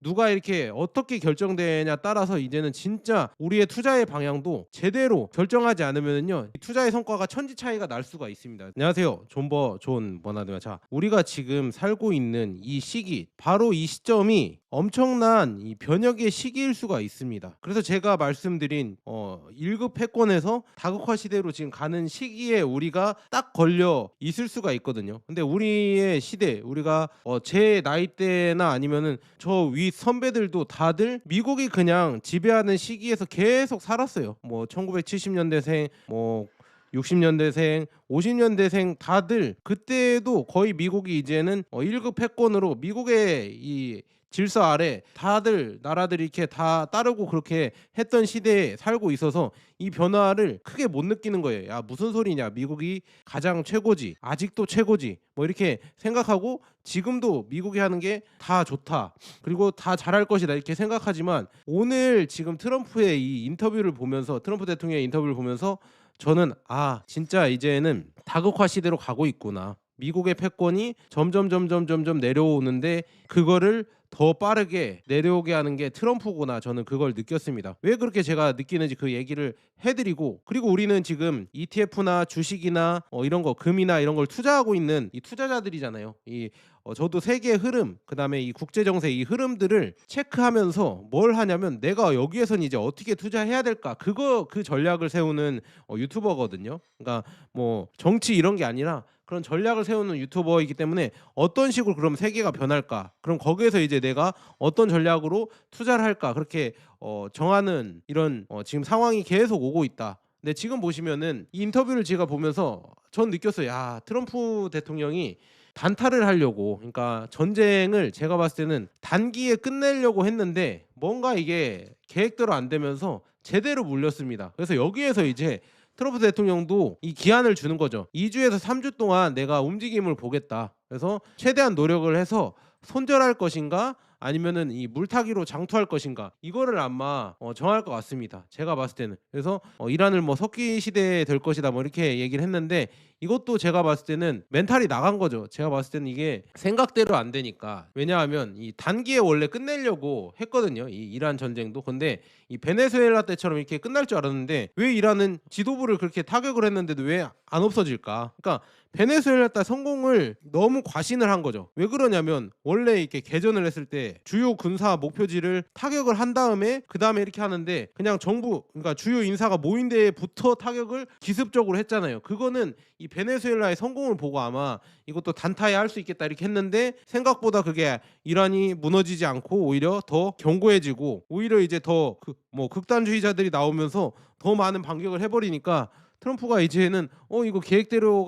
누가 이렇게 어떻게 결정되냐에 따라서 이제는 진짜 우리의 투자의 방향도 제대로 결정하지 않으면은요, 이 투자의 성과가 천지 차이가 날 수가 있습니다. 안녕하세요. 존 버나드입니다. 자, 우리가 지금 살고 있는 이 시기, 바로 이 시점이 엄청난 이 변혁의 시기일 수가 있습니다. 그래서 제가 말씀드린 1급 패권에서 다극화 시대로 지금 가는 시기에 우리가 딱 걸려 있을 수가 있거든요. 근데 우리의 시대, 우리가 제 나이대나 아니면은 저 위 선배들도 다들 미국이 그냥 지배하는 시기에서 계속 살았어요. 뭐 1970년대생, 뭐 60년대생, 50년대생 다들 그때도 거의 미국이 이제는 1급 패권으로 미국의 이 질서 아래 다들 나라들이 이렇게 다 따르고 그렇게 했던 시대에 살고 있어서 이 변화를 크게 못 느끼는 거예요. 야, 무슨 소리냐? 미국이 가장 최고지. 아직도 최고지. 뭐 이렇게 생각하고 지금도 미국이 하는 게 다 좋다. 그리고 다 잘할 것이다. 이렇게 생각하지만 오늘 지금 트럼프의 이 인터뷰를 보면서, 트럼프 대통령의 인터뷰를 보면서 저는 진짜 이제는 다극화 시대로 가고 있구나. 미국의 패권이 점점 내려오는데 그거를 더 빠르게 내려오게 하는 게 트럼프구나. 저는 그걸 느꼈습니다. 왜 그렇게 제가 느끼는지 그 얘기를 해드리고, 그리고 우리는 지금 ETF나 주식이나 이런 거, 금이나 이런 걸 투자하고 있는 이 투자자들이잖아요. 저도 세계의 흐름, 그다음에 이 국제 정세 이 흐름들을 체크하면서 뭘 하냐면, 내가 여기에선 이제 어떻게 투자해야 될까, 그 전략을 세우는 유튜버거든요. 그러니까 뭐 정치 이런 게 아니라 그런 전략을 세우는 유튜버이기 때문에 어떤 식으로 그럼 세계가 변할까, 그럼 거기에서 이제 내가 어떤 전략으로 투자를 할까, 그렇게 정하는 이런 지금 상황이 계속 오고 있다. 근데 지금 보시면은 이 인터뷰를 제가 보면서 전 느꼈어요. 야, 트럼프 대통령이 단타를 하려고, 그러니까 전쟁을 제가 봤을 때는 단기에 끝내려고 했는데 뭔가 이게 계획대로 안 되면서 제대로 물렸습니다. 그래서 여기에서 이제 트럼프 대통령도 이 기한을 주는 거죠. 2주에서 3주 동안 내가 움직임을 보겠다. 그래서 최대한 노력을 해서 손절할 것인가 아니면은 이 물타기로 장투할 것인가, 이거를 아마 정할 것 같습니다. 제가 봤을 때는. 그래서 이란을 뭐 석기 시대에 될 것이다 뭐 이렇게 얘기를 했는데, 이것도 제가 봤을 때는 멘탈이 나간 거죠. 제가 봤을 때는 이게 생각대로 안 되니까. 왜냐하면 이 단기에 원래 끝내려고 했거든요, 이 이란 전쟁도. 근데 이 베네수엘라 때처럼 이렇게 끝날 줄 알았는데 왜 이란은 지도부를 그렇게 타격을 했는데도 왜 안 없어질까? 그러니까 베네수엘라 때 성공을 너무 과신을 한 거죠. 왜 그러냐면 원래 이렇게 개전을 했을 때 주요 군사 목표지를 타격을 한 다음에 그 다음에 이렇게 하는데, 그냥 정부, 그러니까 주요 인사가 모인 데부터 타격을 기습적으로 했잖아요. 그거는 이 베네수엘라의 성공을 보고 아마 이것도 단타에 할 수 있겠다 이렇게 했는데, 생각보다 그게 이란이 무너지지 않고 오히려 더 견고해지고, 오히려 이제 더 뭐 극단주의자들이 나오면서 더 많은 반격을 해버리니까 트럼프가 이제는 이거 계획대로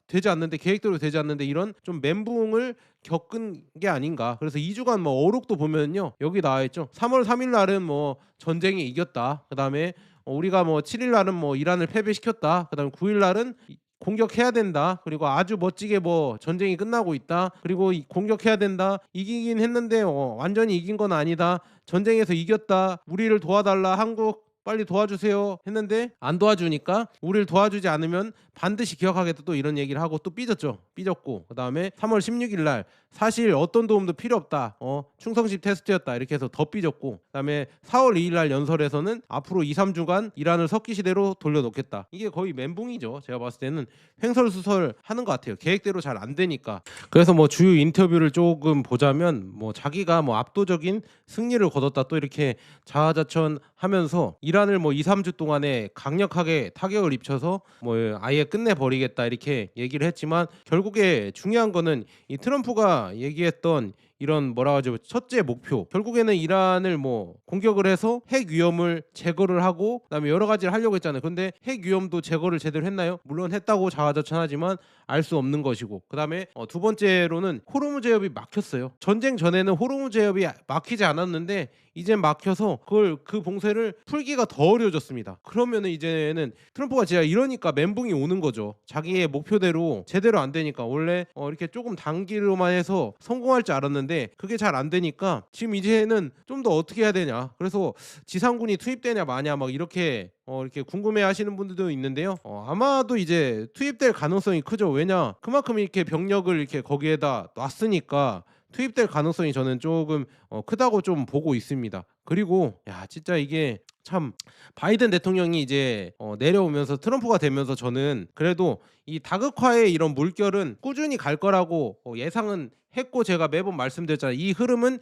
되지 않는데 이런 좀 멘붕을 겪은 게 아닌가. 그래서 2주간 뭐 어록도 보면요, 여기 나와 있죠. 3월 3일 날은 뭐 전쟁에 이겼다. 그다음에 우리가 뭐 7일 날은 뭐 이란을 패배시켰다. 그다음에 9일 날은 공격해야 된다. 그리고 아주 멋지게 뭐 전쟁이 끝나고 있다. 그리고 공격해야 된다. 이기긴 했는데 완전히 이긴 건 아니다. 전쟁에서 이겼다. 우리를 도와달라. 한국 빨리 도와주세요 했는데 안 도와주니까, 우리를 도와주지 않으면 반드시 기억하겠다, 또 이런 얘기를 하고 또 삐졌고, 그다음에 3월 16일 날 사실 어떤 도움도 필요 없다, 충성심 테스트였다 이렇게 해서 더 삐졌고, 그다음에 4월 2일 날 연설에서는 앞으로 2, 3주간 이란을 석기 시대로 돌려놓겠다. 이게 거의 멘붕이죠. 제가 봤을 때는 횡설수설 하는 것 같아요. 계획대로 잘 안 되니까. 그래서 뭐 주요 인터뷰를 조금 보자면, 뭐 자기가 뭐 압도적인 승리를 거뒀다 또 이렇게 자아자찬하면서 이란을 뭐 2, 3주 동안에 강력하게 타격을 입혀서 뭐 아예 끝내버리겠다 이렇게 얘기를 했지만, 결국에 중요한 거는 이 트럼프가 얘기했던 이런 뭐라 하죠, 첫째 목표, 결국에는 이란을 뭐 공격을 해서 핵 위험을 제거를 하고 그다음에 여러 가지를 하려고 했잖아요. 근데 핵 위험도 제거를 제대로 했나요? 물론 했다고 자화자찬하지만 알 수 없는 것이고, 그다음에 두 번째로는 호르무즈 해협이 막혔어요. 전쟁 전에는 호르무즈 해협이 막히지 않았는데 이젠 막혀서 그 봉쇄를 풀기가 더 어려워졌습니다. 그러면은 이제는 트럼프가 진짜 이러니까 멘붕이 오는 거죠. 자기의 목표대로 제대로 안 되니까. 원래 이렇게 조금 단기로만 해서 성공할 줄 알았는데 그게 잘 안 되니까 지금 이제는 좀 더 어떻게 해야 되냐. 그래서 지상군이 투입되냐 마냐 막 이렇게 이렇게 궁금해하시는 분들도 있는데요. 아마도 이제 투입될 가능성이 크죠. 왜냐, 그만큼 이렇게 병력을 이렇게 거기에다 놨으니까 투입될 가능성이 저는 조금 크다고 좀 보고 있습니다. 그리고 야 진짜 이게 참 바이든 대통령이 이제 내려오면서 트럼프가 되면서 저는 그래도 이 다극화의 이런 물결은 꾸준히 갈 거라고 예상은 했고, 제가 매번 말씀드렸잖아요. 이 흐름은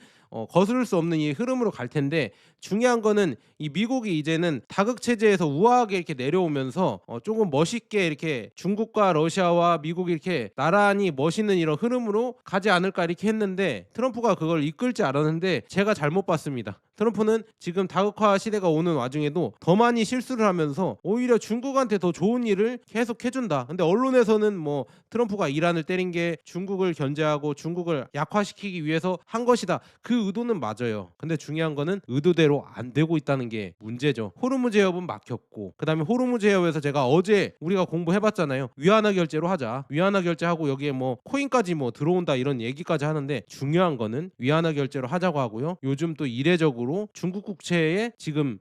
거스를 수 없는 이 흐름으로 갈 텐데, 중요한 거는 이 미국이 이제는 다극 체제에서 우아하게 이렇게 내려오면서 조금 멋있게 이렇게 중국과 러시아와 미국이 이렇게 나란히 멋있는 이런 흐름으로 가지 않을까 이렇게 했는데, 트럼프가 그걸 이끌지 않았는데 제가 잘못 봤습니다. 트럼프는 지금 다극화 시대가 오는 와중에도 더 많이 실수를 하면서 오히려 중국한테 더 좋은 일을 계속 해준다. 근데 언론에서는 뭐 트럼프가 이란을 때린 게 중국을 견제하고 중국을 약화시키기 위해서 한 것이다, 그 의도는 맞아요. 근데 중요한 거는 의도대로 안 되고 있다는 게 문제죠. 호르무즈 해협은 막혔고, 그 다음에 호르무즈 해협에서 제가 어제 우리가 공부해봤잖아요. 위안화 결제로 하자, 위안화 결제하고 여기에 뭐 코인까지 뭐 들어온다 이런 얘기까지 하는데, 중요한 거는 위안화 결제로 하자고 하고요. 요즘 또 이례적으로 중국 국채에 지금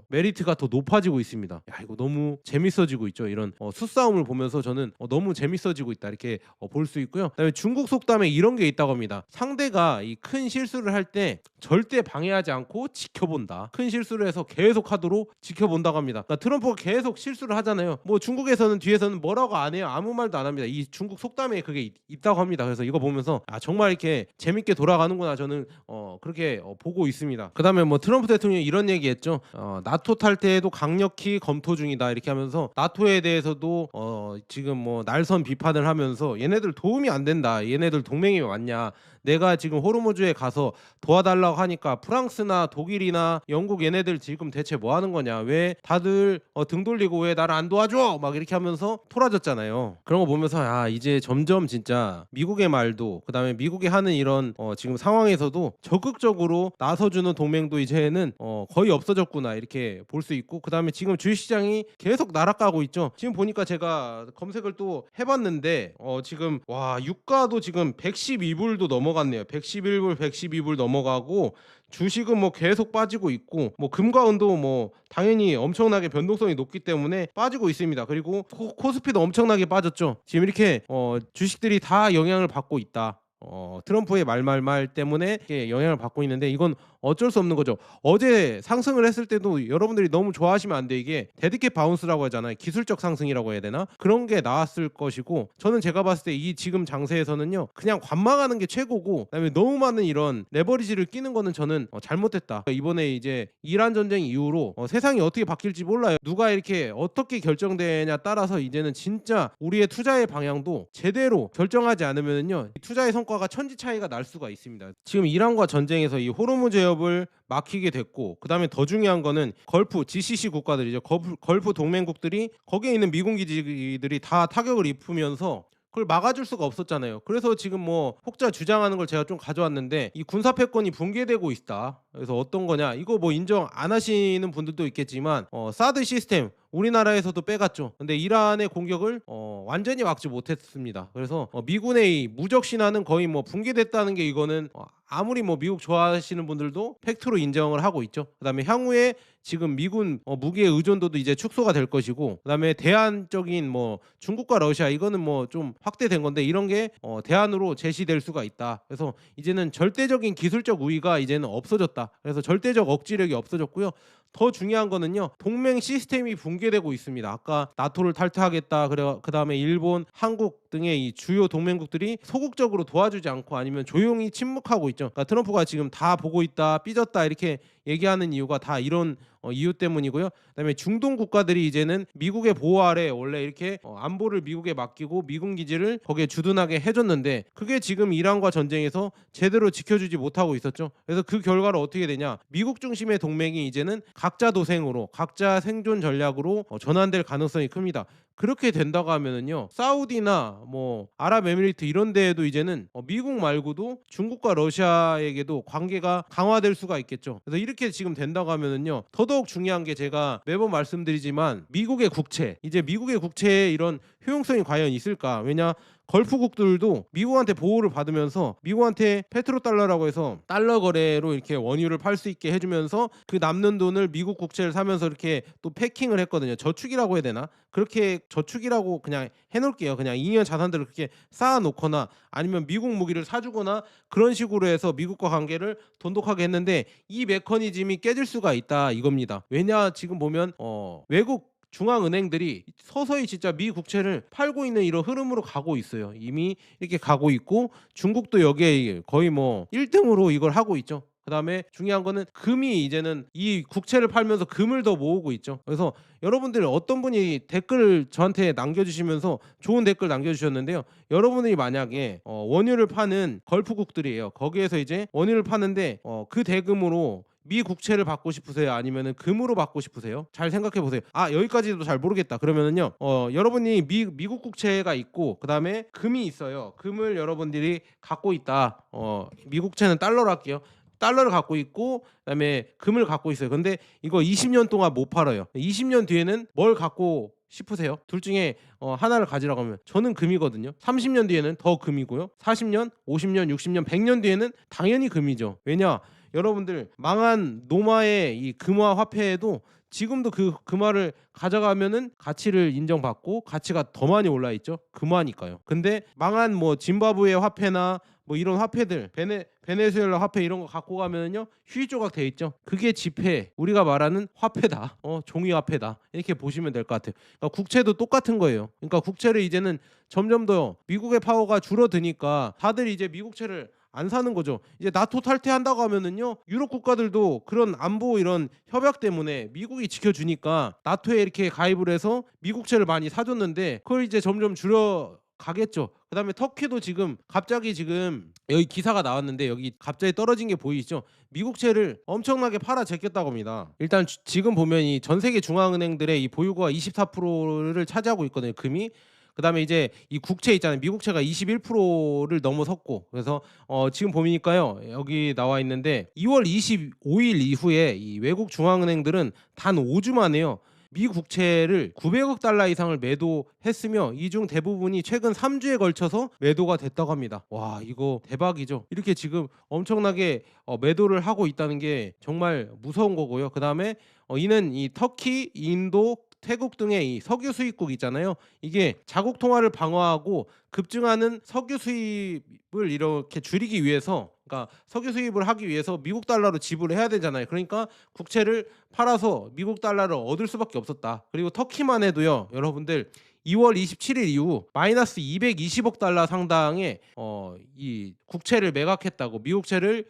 메리트가 더 높아지고 있습니다. 야, 이거 너무 재밌어지고 있죠. 이런 수싸움을 보면서 저는 너무 재밌어지고 있다 이렇게 볼 수 있고요. 그다음에 중국 속담에 이런 게 있다고 합니다. 상대가 이 큰 실수를 할 때 절대 방해하지 않고 지켜본다. 큰 실수를 해서 계속 하도록 지켜본다고 합니다. 그러니까 트럼프가 계속 실수를 하잖아요. 뭐 중국에서는 뒤에서는 뭐라고 안 해요. 아무 말도 안 합니다. 이 중국 속담에 그게 있다고 합니다. 그래서 이거 보면서 정말 이렇게 재밌게 돌아가는구나, 저는 그렇게 보고 있습니다. 그다음에 뭐 트럼프 대통령이 이런 얘기했죠. 나토 탈퇴에도 강력히 검토 중이다 이렇게 하면서, 나토에 대해서도 지금 뭐 날선 비판을 하면서 얘네들 도움이 안 된다, 얘네들 동맹이 맞냐, 내가 지금 호르무즈에 가서 도와달라고 하니까 프랑스나 독일이나 영국 얘네들 지금 대체 뭐 하는 거냐, 왜 다들 등 돌리고 왜 나를 안 도와줘 막 이렇게 하면서 토라졌잖아요. 그런 거 보면서 이제 점점 진짜 미국의 말도, 그 다음에 미국이 하는 이런 지금 상황에서도 적극적으로 나서주는 동맹도 이제는 거의 없어졌구나 이렇게 볼 수 있고, 그 다음에 지금 주식시장이 계속 날아가고 있죠. 지금 보니까 제가 검색을 또 해봤는데 지금 와 유가도 지금 112불도 넘어갔네요. 111불 112불 넘어가고, 주식은 뭐 계속 빠지고 있고, 뭐 금과 은도 뭐 당연히 엄청나게 변동성이 높기 때문에 빠지고 있습니다. 그리고 코스피도 엄청나게 빠졌죠. 지금 이렇게 주식들이 다 영향을 받고 있다. 트럼프의 말 때문에 이렇게 영향을 받고 있는데, 이건 어쩔 수 없는 거죠. 어제 상승을 했을 때도 여러분들이 너무 좋아하시면 안 돼. 이게 데드캣 바운스라고 하잖아요. 기술적 상승이라고 해야 되나? 그런 게 나왔을 것이고, 저는 제가 봤을 때 이 지금 장세에서는요, 그냥 관망하는 게 최고고, 그다음에 너무 많은 이런 레버리지를 끼는 거는 저는 잘못됐다. 이번에 이제 이란 전쟁 이후로 세상이 어떻게 바뀔지 몰라요. 누가 이렇게 어떻게 결정되냐 따라서 이제는 진짜 우리의 투자의 방향도 제대로 결정하지 않으면요, 투자의 성과가 천지 차이가 날 수가 있습니다. 지금 이란과 전쟁에서 이 호르무즈 해협을 막히게 됐고, 그 다음에 더 중요한 거는 걸프 GCC 국가들이죠. 걸프 동맹국들이 거기에 있는 미군 기지들이 다 타격을 입으면서 그걸 막아줄 수가 없었잖아요. 그래서 지금 뭐 혹자 주장하는 걸 제가 좀 가져왔는데, 이 군사 패권이 붕괴되고 있다. 그래서 어떤 거냐, 이거 뭐 인정 안 하시는 분들도 있겠지만 사드 시스템 우리나라에서도 빼갔죠. 근데 이란의 공격을 완전히 막지 못했습니다. 그래서 미군의 무적 신화는 거의 뭐 붕괴됐다는 게, 이거는 아무리 뭐 미국 좋아하시는 분들도 팩트로 인정을 하고 있죠. 그다음에 향후에 지금 미군 무기의 의존도도 이제 축소가 될 것이고, 그다음에 대안적인 뭐 중국과 러시아, 이거는 뭐 좀 확대된 건데, 이런 게 대안으로 제시될 수가 있다. 그래서 이제는 절대적인 기술적 우위가 이제는 없어졌다. 그래서 절대적 억지력이 없어졌고요. 더 중요한 거는요, 동맹 시스템이 붕괴되고 있습니다. 아까 나토를 탈퇴하겠다, 그 다음에 일본, 한국 등의 이 주요 동맹국들이 소극적으로 도와주지 않고 아니면 조용히 침묵하고 있죠. 그러니까 트럼프가 지금 다 보고 있다, 삐졌다 이렇게 얘기하는 이유가 다 이런 이유 때문이고요. 그다음에 중동 국가들이 이제는 미국의 보호 아래 원래 이렇게 안보를 미국에 맡기고 미군 기지를 거기에 주둔하게 해줬는데, 그게 지금 이란과 전쟁에서 제대로 지켜주지 못하고 있었죠. 그래서 그 결과로 어떻게 되냐, 미국 중심의 동맹이 이제는 각자 도생으로, 각자 생존 전략으로 전환될 가능성이 큽니다. 그렇게 된다고 하면은요, 사우디나 뭐 아랍에미리트 이런 데에도 이제는 미국 말고도 중국과 러시아에게도 관계가 강화될 수가 있겠죠. 그래서 이렇게 지금 된다고 하면은요, 더더욱 중요한 게, 제가 매번 말씀드리지만 미국의 국채, 이제 미국의 국채에 이런 효용성이 과연 있을까? 왜냐, 걸프국들도 미국한테 보호를 받으면서 미국한테 페트로달러라고 해서 달러 거래로 이렇게 원유를 팔 수 있게 해주면서 그 남는 돈을 미국 국채를 사면서 이렇게 또 패킹을 했거든요. 저축이라고 해야 되나? 그렇게 저축이라고 그냥 해놓을게요. 그냥 2년 자산들을 그렇게 쌓아놓거나 아니면 미국 무기를 사주거나 그런 식으로 해서 미국과 관계를 돈독하게 했는데 이 메커니즘이 깨질 수가 있다 이겁니다. 왜냐 지금 보면 외국 중앙은행들이 서서히 진짜 미 국채를 팔고 있는 이런 흐름으로 가고 있어요. 이미 이렇게 가고 있고 중국도 여기에 거의 뭐 1등으로 이걸 하고 있죠. 그다음에 중요한 거는 금이 이제는 이 국채를 팔면서 금을 더 모으고 있죠. 그래서 여러분들 어떤 분이 댓글을 저한테 남겨주시면서 좋은 댓글 남겨주셨는데요. 여러분들이 만약에 원유를 파는 걸프국들이에요. 거기에서 이제 원유를 파는데 그 대금으로 미 국채를 받고 싶으세요? 아니면은 금으로 받고 싶으세요? 잘 생각해 보세요. 아 여기까지도 잘 모르겠다. 그러면은요, 여러분이 미국 국채가 있고 그 다음에 금이 있어요. 금을 여러분들이 갖고 있다. 미국 국채는 달러로 할게요. 달러를 갖고 있고 그다음에 금을 갖고 있어요. 근데 이거 20년 동안 못 팔아요. 20년 뒤에는 뭘 갖고 싶으세요? 둘 중에 하나를 가지라고 하면 저는 금이거든요. 30년 뒤에는 더 금이고요. 40년, 50년, 60년, 100년 뒤에는 당연히 금이죠. 왜냐? 여러분들 망한 노마의 이 금화 화폐에도 지금도 그 금화를 가져가면은 가치를 인정받고 가치가 더 많이 올라 있죠. 금화니까요. 근데 망한 뭐 짐바브웨 화폐나 뭐 이런 화폐들 베네수엘라 화폐 이런 거 갖고 가면은요 휴지 조각 돼 있죠. 그게 지폐 우리가 말하는 화폐다. 종이 화폐다. 이렇게 보시면 될 것 같아요. 그러니까 국채도 똑같은 거예요. 그러니까 국채를 이제는 점점 더 미국의 파워가 줄어드니까 다들 이제 미국채를 안 사는 거죠. 이제 나토 탈퇴한다고 하면은요 유럽 국가들도 그런 안보 이런 협약 때문에 미국이 지켜주니까 나토에 이렇게 가입을 해서 미국채를 많이 사줬는데 그걸 이제 점점 줄여 가겠죠. 그다음에 터키도 지금 갑자기 지금 여기 기사가 나왔는데 여기 갑자기 떨어진 게 보이시죠? 미국채를 엄청나게 팔아 제꼈다고 합니다. 일단 지금 보면 이 전 세계 중앙은행들의 이 보유고가 24%를 차지하고 있거든요. 금이. 그다음에 이제 이 국채 있잖아요. 미국채가 21%를 넘어섰고 그래서 지금 보니까요. 여기 나와 있는데 2월 25일 이후에 이 외국 중앙은행들은 단 5주 만에요. 미 국채를 900억 달러 이상을 매도했으며 이 중 대부분이 최근 3주에 걸쳐서 매도가 됐다고 합니다. 와 이거 대박이죠. 이렇게 지금 엄청나게 매도를 하고 있다는 게 정말 무서운 거고요. 그 다음에 이는 이 터키, 인도, 태국 등의 이 석유 수입국 있잖아요. 이게 자국 통화를 방어하고 급증하는 석유 수입을 이렇게 줄이기 위해서 그러니까 석유 수입을 하기 위해서 미국 달러로 지불을 해야 되잖아요. 그러니까 국채를 팔아서 미국 달러를 얻을 수밖에 없었다. 그리고 터키만 해도요. 여러분들 2월 27일 이후 마이너스 220억 달러 상당의 이 국채를 매각했다고 미국채를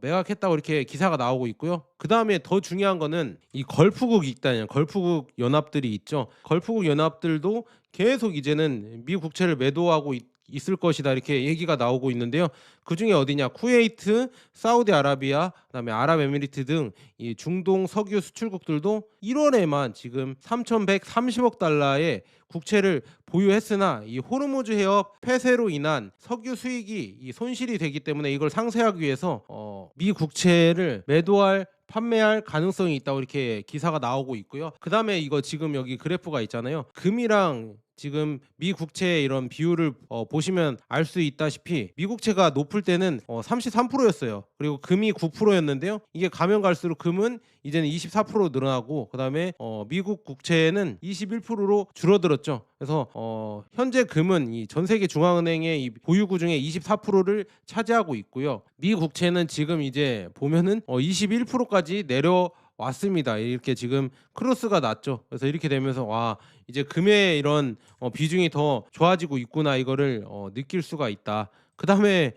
매각했다고 이렇게 기사가 나오고 있고요. 그 다음에 더 중요한 거는 이 걸프국 있다는 걸프국 연합들이 있죠. 걸프국 연합들도 계속 이제는 미 국채를 매도하고 있을 것이다 이렇게 얘기가 나오고 있는데요. 그 중에 어디냐? 쿠웨이트, 사우디아라비아, 그다음에 아랍에미리트 등 이 중동 석유 수출국들도 1월에만 지금 3,130억 달러의 국채를 보유했으나 이 호르무즈 해협 폐쇄로 인한 석유 수익이 이 손실이 되기 때문에 이걸 상쇄하기 위해서 미 국채를 매도할 판매할 가능성이 있다고 이렇게 기사가 나오고 있고요. 그 다음에 이거 지금 여기 그래프가 있잖아요. 금이랑 지금 미 국채의 이런 비율을 보시면 알 수 있다시피 미 국채가 높을 때는 33%였어요. 그리고 금이 9%였는데요. 이게 가면 갈수록 금은 이제는 24% 늘어나고 그다음에 미국 국채는 21%로 줄어들었죠. 그래서 현재 금은 이 전 세계 중앙은행의 이 보유구 중에 24%를 차지하고 있고요. 미 국채는 지금 이제 보면은 21%까지 내려왔습니다. 이렇게 지금 크로스가 났죠. 그래서 이렇게 되면서 와 이제 금의 이런 비중이 더 좋아지고 있구나 이거를 느낄 수가 있다. 그 다음에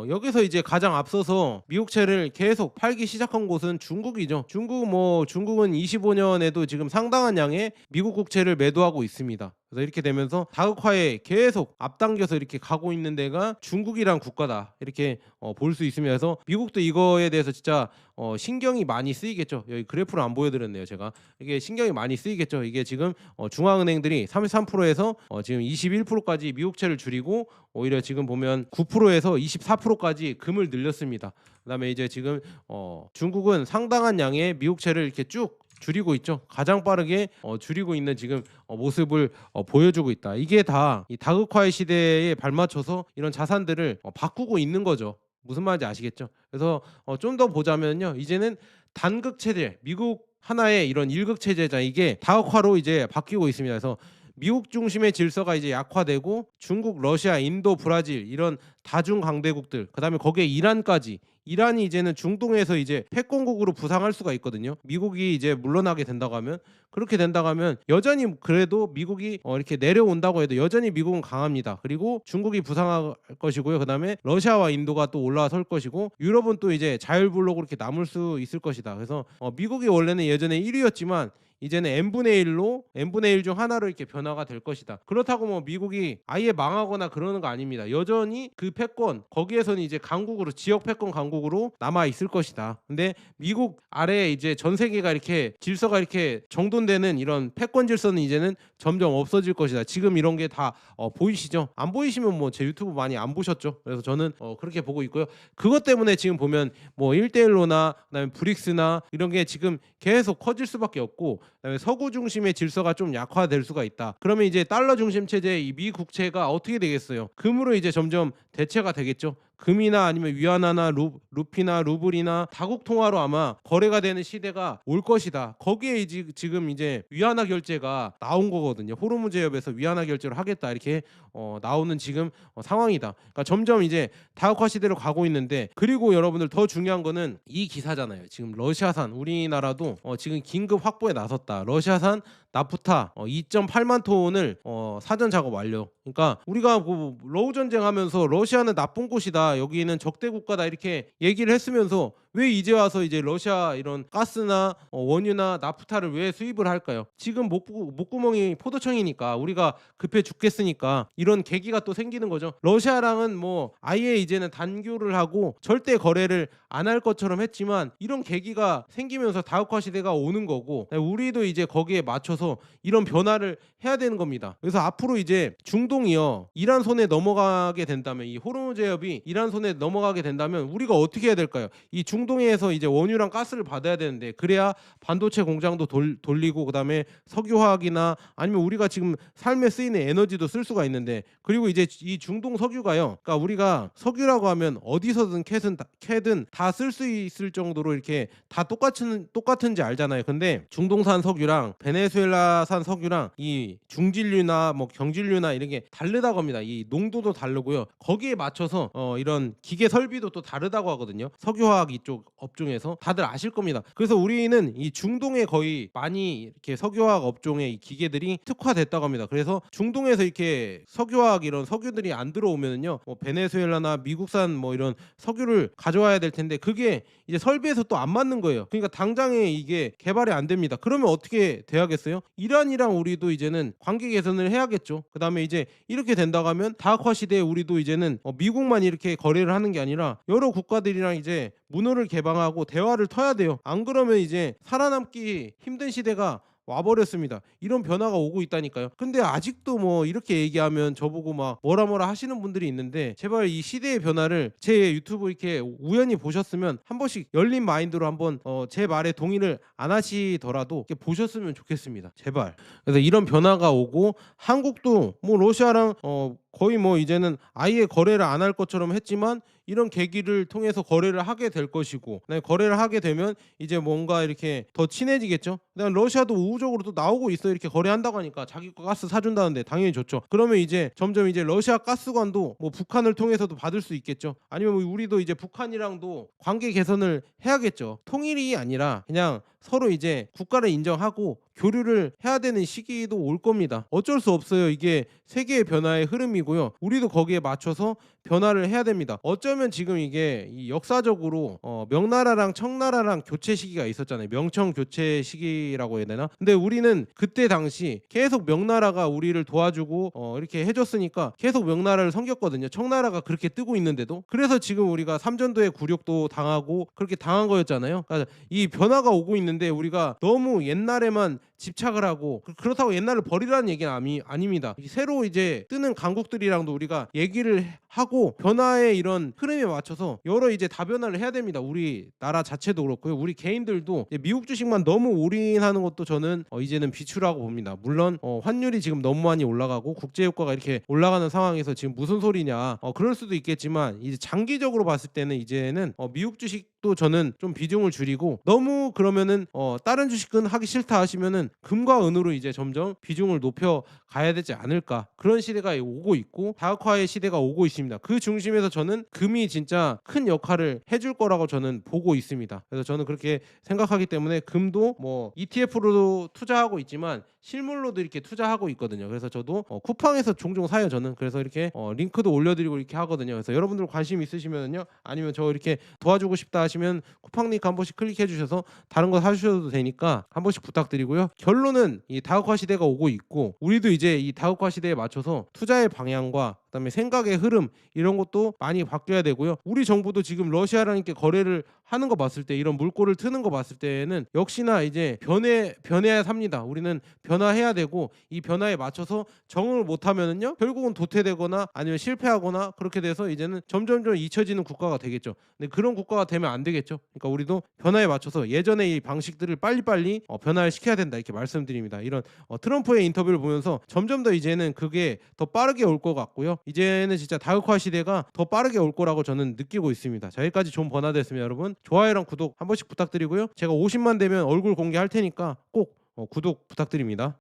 여기서 이제 가장 앞서서 미국채를 계속 팔기 시작한 곳은 중국이죠. 중국은 25년에도 지금 상당한 양의 미국 국채를 매도하고 있습니다. 그래서 이렇게 되면서 다극화에 계속 앞당겨서 이렇게 가고 있는 데가 중국이란 국가다 이렇게 볼 수 있으며 해서 미국도 이거에 대해서 진짜 신경이 많이 쓰이겠죠. 여기 그래프를 안 보여드렸네요. 제가 이게 신경이 많이 쓰이겠죠. 이게 지금 중앙은행들이 33%에서 지금 21%까지 미국채를 줄이고 오히려 지금 보면 9%에서 24%까지 금을 늘렸습니다. 그다음에 이제 지금 중국은 상당한 양의 미국채를 이렇게 쭉 줄이고 있죠. 가장 빠르게 줄이고 있는 지금 모습을 보여주고 있다. 이게 다 이 다극화의 시대에 발맞춰서 이런 자산들을 바꾸고 있는 거죠. 무슨 말인지 아시겠죠? 그래서 좀 더 보자면요. 이제는 단극 체제, 미국 하나의 이런 일극 체제자 이게 다극화로 이제 바뀌고 있습니다. 그래서 미국 중심의 질서가 이제 약화되고 중국, 러시아, 인도, 브라질 이런 다중 강대국들 그다음에 거기에 이란까지 이란이 이제는 중동에서 이제 패권국으로 부상할 수가 있거든요. 미국이 이제 물러나게 된다고 하면 그렇게 된다고 하면 여전히 그래도 미국이 이렇게 내려온다고 해도 여전히 미국은 강합니다. 그리고 중국이 부상할 것이고요. 그다음에 러시아와 인도가 또 올라설 것이고 유럽은 또 이제 자율블록으로 이렇게 남을 수 있을 것이다. 그래서 미국이 원래는 예전에 1위였지만 이제는 n분의 1로 n분의 1 중 하나로 이렇게 변화가 될 것이다. 그렇다고 뭐 미국이 아예 망하거나 그러는 거 아닙니다. 여전히 그 패권 거기에서는 이제 강국으로 지역 패권 강국으로 남아 있을 것이다. 근데 미국 아래에 이제 전 세계가 이렇게 질서가 이렇게 정돈되는 이런 패권 질서는 이제는 점점 없어질 것이다. 지금 이런 게 다 보이시죠? 안 보이시면 뭐 제 유튜브 많이 안 보셨죠? 그래서 저는 그렇게 보고 있고요. 그것 때문에 지금 보면 뭐 1대1로나 그다음에 브릭스나 이런 게 지금 계속 커질 수밖에 없고 그다음에 서구 중심의 질서가 좀 약화될 수가 있다. 그러면 이제 달러 중심 체제의 이 미 국채가 어떻게 되겠어요? 금으로 이제 점점 대체가 되겠죠. 금이나 아니면 위안화나 루피나 루블이나 다국 통화로 아마 거래가 되는 시대가 올 것이다. 거기에 지금 이제 위안화 결제가 나온 거거든요. 호르무즈 해협에서 위안화 결제를 하겠다 이렇게 나오는 지금 상황이다. 그러니까 점점 이제 다국화 시대로 가고 있는데 그리고 여러분들 더 중요한 거는 이 기사잖아요. 지금 러시아산 우리나라도 지금 긴급 확보에 나섰다. 러시아산 나프타 2.8만 톤을 사전 작업 완료. 그러니까 우리가 뭐 러우 전쟁하면서 러시아는 나쁜 곳이다. 여기는 적대 국가다 이렇게 얘기를 했으면서 왜 이제 와서 이제 러시아 이런 가스나 원유나 나프타를 왜 수입을 할까요? 지금 목구멍이 포도청이니까 우리가 급해 죽겠으니까 이런 계기가 또 생기는 거죠. 러시아랑은 뭐 아예 이제는 단교를 하고 절대 거래를 안 할 것처럼 했지만 이런 계기가 생기면서 다국화 시대가 오는 거고 우리도 이제 거기에 맞춰서 이런 변화를 해야 되는 겁니다. 그래서 앞으로 이제 중동이요 이란 손에 넘어가게 된다면 이 호르무즈 해협이 이란 손에 넘어가게 된다면 우리가 어떻게 해야 될까요? 이 중동에서 이제 원유랑 가스를 받아야 되는데 그래야 반도체 공장도 돌리고 그다음에 석유화학이나 아니면 우리가 지금 삶에 쓰이는 에너지도 쓸 수가 있는데 그리고 이제 이 중동 석유가요. 그러니까 우리가 석유라고 하면 어디서든 캐든 다 쓸 수 있을 정도로 이렇게 다 똑같은지 알잖아요. 근데 중동산 석유랑 베네수엘라산 석유랑 이 중진류나 뭐 경진류나 이런 게 다르다고 합니다. 이 농도도 다르고요. 거기에 맞춰서 이런 기계 설비도 또 다르다고 하거든요. 석유화학 이쪽 업종에서 다들 아실 겁니다. 그래서 우리는 이 중동에 거의 많이 이렇게 석유화학 업종의 이 기계들이 특화됐다고 합니다. 그래서 중동에서 이렇게 석유화학 이런 석유들이 안 들어오면은요, 뭐 베네수엘라나 미국산 뭐 이런 석유를 가져와야 될 텐데 그게 이제 설비에서 또 안 맞는 거예요. 그러니까 당장에 이게 개발이 안 됩니다. 그러면 어떻게 돼야겠어요? 이란이랑 우리도 이제는 관계 개선을 해야겠죠. 그다음에 이제 이렇게 된다고 하면 다학화 시대에 우리도 이제는 미국만 이렇게 거래를 하는 게 아니라 여러 국가들이랑 이제 문호를 개방하고 대화를 터야 돼요. 안 그러면 이제 살아남기 힘든 시대가 와버렸습니다. 이런 변화가 오고 있다니까요. 근데 아직도 뭐 이렇게 얘기하면 저보고 막 뭐라 하시는 분들이 있는데 제발 이 시대의 변화를 제 유튜브 이렇게 우연히 보셨으면 한 번씩 열린 마인드로 한번 제 말에 동의를 안 하시더라도 이렇게 보셨으면 좋겠습니다. 제발. 그래서 이런 변화가 오고 한국도 뭐 러시아랑 거의 뭐 이제는 아예 거래를 안 할 것처럼 했지만 이런 계기를 통해서 거래를 하게 될 것이고 거래를 하게 되면 이제 뭔가 이렇게 더 친해지겠죠. 그다음 러시아도 우호적으로 또 나오고 있어요. 이렇게 거래한다고 하니까 자기 거 가스 사준다는데 당연히 좋죠. 그러면 이제 점점 이제 러시아 가스관도 뭐 북한을 통해서도 받을 수 있겠죠. 아니면 우리도 이제 북한이랑도 관계 개선을 해야겠죠. 통일이 아니라 그냥 서로 이제 국가를 인정하고 교류를 해야 되는 시기도 올 겁니다. 어쩔 수 없어요. 이게 세계의 변화의 흐름이고요. 우리도 거기에 맞춰서 변화를 해야 됩니다. 어쩌면 지금 이게 이 역사적으로 명나라랑 청나라랑 교체 시기가 있었잖아요. 명청 교체 시기라고 해야 되나? 근데 우리는 그때 당시 계속 명나라가 우리를 도와주고 이렇게 해줬으니까 계속 명나라를 섬겼거든요. 청나라가 그렇게 뜨고 있는데도. 그래서 지금 우리가 삼전도의 굴욕도 당하고 그렇게 당한 거였잖아요. 그러니까 이 변화가 오고 있는데 우리가 너무 옛날에만 집착을 하고 그렇다고 옛날을 버리라는 얘기는 아닙니다. 새로 이제 뜨는 강국들이랑도 우리가 얘기를 하고 하고 변화의 이런 흐름에 맞춰서 여러 이제 다변화를 해야 됩니다. 우리 나라 자체도 그렇고요. 우리 개인들도 이제 미국 주식만 너무 올인하는 것도 저는 이제는 비추라고 봅니다. 물론 환율이 지금 너무 많이 올라가고 국제 유가가 이렇게 올라가는 상황에서 지금 무슨 소리냐 그럴 수도 있겠지만 이제 장기적으로 봤을 때는 이제는 미국 주식도 저는 좀 비중을 줄이고 너무 그러면은 다른 주식은 하기 싫다 하시면은 금과 은으로 이제 점점 비중을 높여 가야 되지 않을까 그런 시대가 오고 있고 다흑화의 시대가 오고 있습니다. 그 중심에서 저는 금이 진짜 큰 역할을 해줄 거라고 저는 보고 있습니다. 그래서 저는 그렇게 생각하기 때문에 금도 뭐 ETF로도 투자하고 있지만 실물로도 이렇게 투자하고 있거든요. 그래서 저도 쿠팡에서 종종 사요 저는. 그래서 이렇게 링크도 올려드리고 이렇게 하거든요. 그래서 여러분들 관심 있으시면요 아니면 저 이렇게 도와주고 싶다 하시면 쿠팡 링크 한 번씩 클릭해 주셔서 다른 거 사주셔도 되니까 한 번씩 부탁드리고요. 결론은 이 다흑화 시대가 오고 있고 우리도 이제 이 다흑화 시대에 맞춰서 투자의 방향과 그다음에 생각의 흐름 이런 것도 많이 바뀌어야 되고요. 우리 정부도 지금 러시아랑 이렇게 거래를 하는 거 봤을 때 이런 물꼬를 트는 거 봤을 때는 역시나 이제 변해야 삽니다. 우리는 변화해야 되고 이 변화에 맞춰서 적응을 못하면은요 결국은 도태되거나 아니면 실패하거나 그렇게 돼서 이제는 점점점 잊혀지는 국가가 되겠죠. 근데 그런 국가가 되면 안 되겠죠. 그러니까 우리도 변화에 맞춰서 예전의 이 방식들을 빨리빨리 변화를 시켜야 된다 이렇게 말씀드립니다. 이런 트럼프의 인터뷰를 보면서 점점 더 이제는 그게 더 빠르게 올 것 같고요. 이제는 진짜 다흑화 시대가 더 빠르게 올 거라고 저는 느끼고 있습니다. 자, 여기까지 존 버나드였습니다. 여러분 좋아요랑 구독 한 번씩 부탁드리고요. 제가 50만 되면 얼굴 공개할 테니까 꼭 구독 부탁드립니다.